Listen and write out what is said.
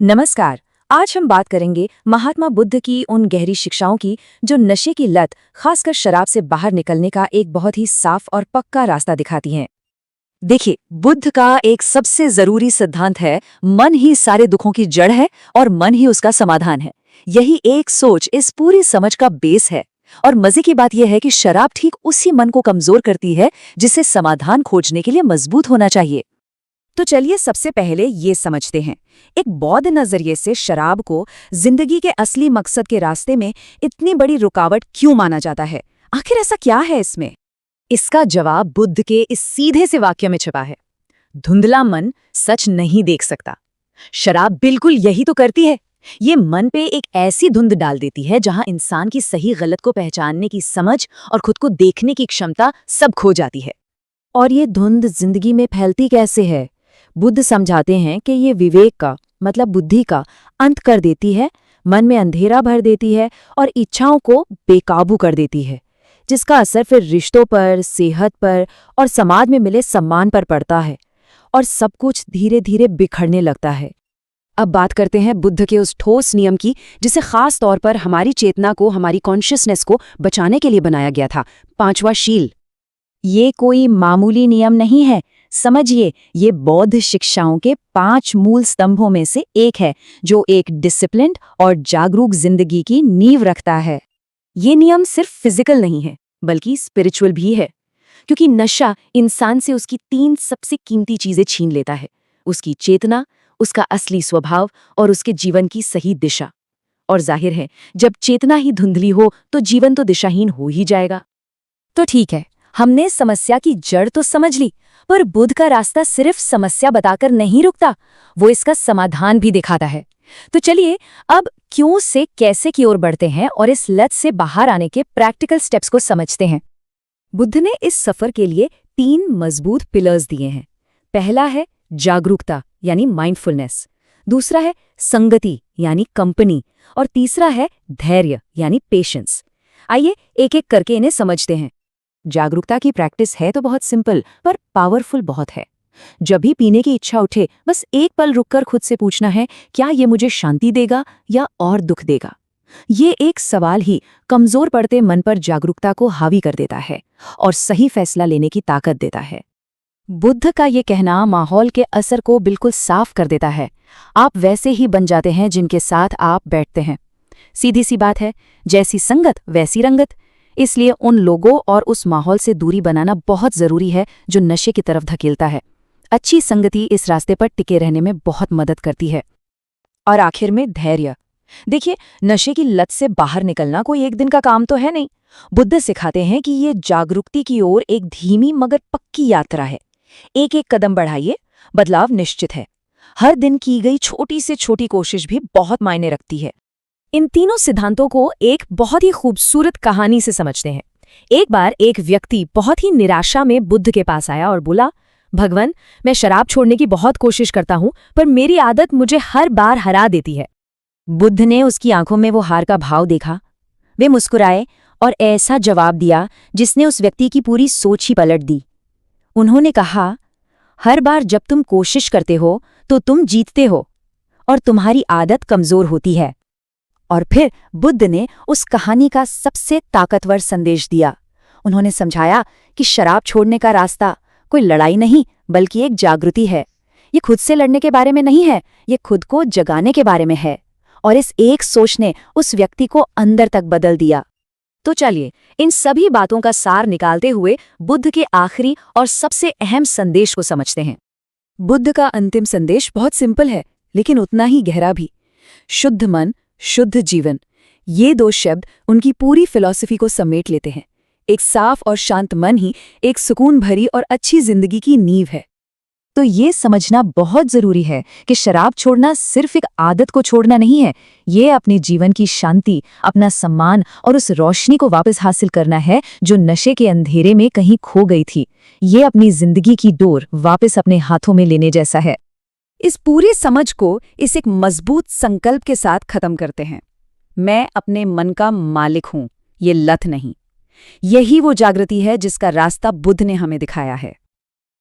नमस्कार। आज हम बात करेंगे महात्मा बुद्ध की उन गहरी शिक्षाओं की जो नशे की लत, खासकर शराब से बाहर निकलने का एक बहुत ही साफ और पक्का रास्ता दिखाती हैं। देखिए, बुद्ध का एक सबसे जरूरी सिद्धांत है, मन ही सारे दुखों की जड़ है और मन ही उसका समाधान है। यही एक सोच इस पूरी समझ का बेस है। और मजे की बात यह है कि शराब ठीक उसी मन को कमजोर करती है जिसे समाधान खोजने के लिए मजबूत होना चाहिए। तो चलिए सबसे पहले ये समझते हैं, एक बौद्ध नजरिए से शराब को जिंदगी के असली मकसद के रास्ते में इतनी बड़ी रुकावट क्यों माना जाता है? आखिर ऐसा क्या है इसमें? इसका जवाब बुद्ध के इस सीधे से वाक्य में छिपा है। धुंधला मन सच नहीं देख सकता। शराब बिल्कुल यही तो करती है। ये मन पे एक ऐसी धुंध डाल देती है जहां इंसान की सही गलत को पहचानने की समझ और खुद को देखने की क्षमता सब खो जाती है। और ये धुंध जिंदगी में फैलती कैसे है? बुद्ध समझाते हैं कि ये विवेक का मतलब बुद्धि का अंत कर देती है, मन में अंधेरा भर देती है और इच्छाओं को बेकाबू कर देती है, जिसका असर फिर रिश्तों पर, सेहत पर और समाज में मिले सम्मान पर पड़ता है और सब कुछ धीरे धीरे बिखरने लगता है। अब बात करते हैं बुद्ध के उस ठोस नियम की जिसे खास तौर पर हमारी चेतना को, हमारी कॉन्शियसनेस को बचाने के लिए बनाया गया था, पांचवा शील। ये कोई मामूली नियम नहीं है। समझिए, ये बौद्ध शिक्षाओं के 5 मूल स्तंभों में से एक है जो एक डिसिप्लिन्ड और जागरूक जिंदगी की नींव रखता है। ये नियम सिर्फ फिजिकल नहीं है बल्कि स्पिरिचुअल भी है, क्योंकि नशा इंसान से उसकी 3 सबसे कीमती चीजें छीन लेता है, उसकी चेतना, उसका असली स्वभाव और उसके जीवन की सही दिशा। और जाहिर है, जब चेतना ही धुंधली हो तो जीवन तो दिशाहीन हो ही जाएगा। तो ठीक है, हमने समस्या की जड़ तो समझ ली, पर बुद्ध का रास्ता सिर्फ समस्या बताकर नहीं रुकता, वो इसका समाधान भी दिखाता है। तो चलिए अब क्यों से कैसे की ओर बढ़ते हैं और इस लत से बाहर आने के प्रैक्टिकल स्टेप्स को समझते हैं। बुद्ध ने इस सफर के लिए 3 मजबूत पिलर्स दिए हैं। पहला है जागरूकता यानी माइंडफुलनेस, दूसरा है संगति यानी कंपनी और तीसरा है धैर्य यानी पेशेंस। आइए एक एक करके इन्हें समझते हैं। जागरूकता की प्रैक्टिस है तो बहुत सिंपल पर पावरफुल बहुत है। जब भी पीने की इच्छा उठे, बस एक पल रुककर खुद से पूछना है, क्या ये मुझे शांति देगा या और दुख देगा? ये एक सवाल ही कमजोर पड़ते मन पर जागरूकता को हावी कर देता है और सही फैसला लेने की ताकत देता है। बुद्ध का ये कहना माहौल के असर को बिल्कुल साफ कर देता है। आप वैसे ही बन जाते हैं जिनके साथ आप बैठते हैं। सीधी सी बात है, जैसी संगत वैसी रंगत। इसलिए उन लोगों और उस माहौल से दूरी बनाना बहुत जरूरी है जो नशे की तरफ धकेलता है। अच्छी संगति इस रास्ते पर टिके रहने में बहुत मदद करती है। और आखिर में धैर्य। देखिए, नशे की लत से बाहर निकलना कोई एक दिन का काम तो है नहीं। बुद्ध सिखाते हैं कि ये जागरूकता की ओर एक धीमी मगर पक्की यात्रा है। एक एक कदम बढ़ाइए, बदलाव निश्चित है। हर दिन की गई छोटी से छोटी कोशिश भी बहुत मायने रखती है। इन तीनों सिद्धांतों को एक बहुत ही खूबसूरत कहानी से समझते हैं। एक बार एक व्यक्ति बहुत ही निराशा में बुद्ध के पास आया और बोला, भगवान, मैं शराब छोड़ने की बहुत कोशिश करता हूं, पर मेरी आदत मुझे हर बार हरा देती है। बुद्ध ने उसकी आंखों में वो हार का भाव देखा। वे मुस्कुराए और ऐसा जवाब दिया जिसने उस व्यक्ति की पूरी सोच ही पलट दी। उन्होंने कहा, हर बार जब तुम कोशिश करते हो तो तुम जीतते हो और तुम्हारी आदत कमजोर होती है। और फिर बुद्ध ने उस कहानी का सबसे ताकतवर संदेश दिया। उन्होंने समझाया कि शराब छोड़ने का रास्ता कोई लड़ाई नहीं बल्कि एक जागृति है। ये खुद से लड़ने के बारे में नहीं है, ये खुद को जगाने के बारे में है। और इस एक सोच ने उस व्यक्ति को अंदर तक बदल दिया। तो चलिए इन सभी बातों का सार निकालते हुए बुद्ध के आखिरी और सबसे अहम संदेश को समझते हैं। बुद्ध का अंतिम संदेश बहुत सिंपल है लेकिन उतना ही गहरा भी। शुद्ध मन, शुद्ध जीवन, ये 2 शब्द उनकी पूरी फिलॉसफी को समेट लेते हैं। एक साफ और शांत मन ही एक सुकून भरी और अच्छी जिंदगी की नींव है। तो ये समझना बहुत जरूरी है कि शराब छोड़ना सिर्फ एक आदत को छोड़ना नहीं है, ये अपने जीवन की शांति, अपना सम्मान और उस रोशनी को वापस हासिल करना है जो नशे के अंधेरे में कहीं खो गई थी। ये अपनी जिंदगी की डोर वापस अपने हाथों में लेने जैसा है। इस पूरी समझ को इस एक मजबूत संकल्प के साथ खत्म करते हैं। मैं अपने मन का मालिक हूं, ये लत नहीं। यही वो जागृति है जिसका रास्ता बुद्ध ने हमें दिखाया है।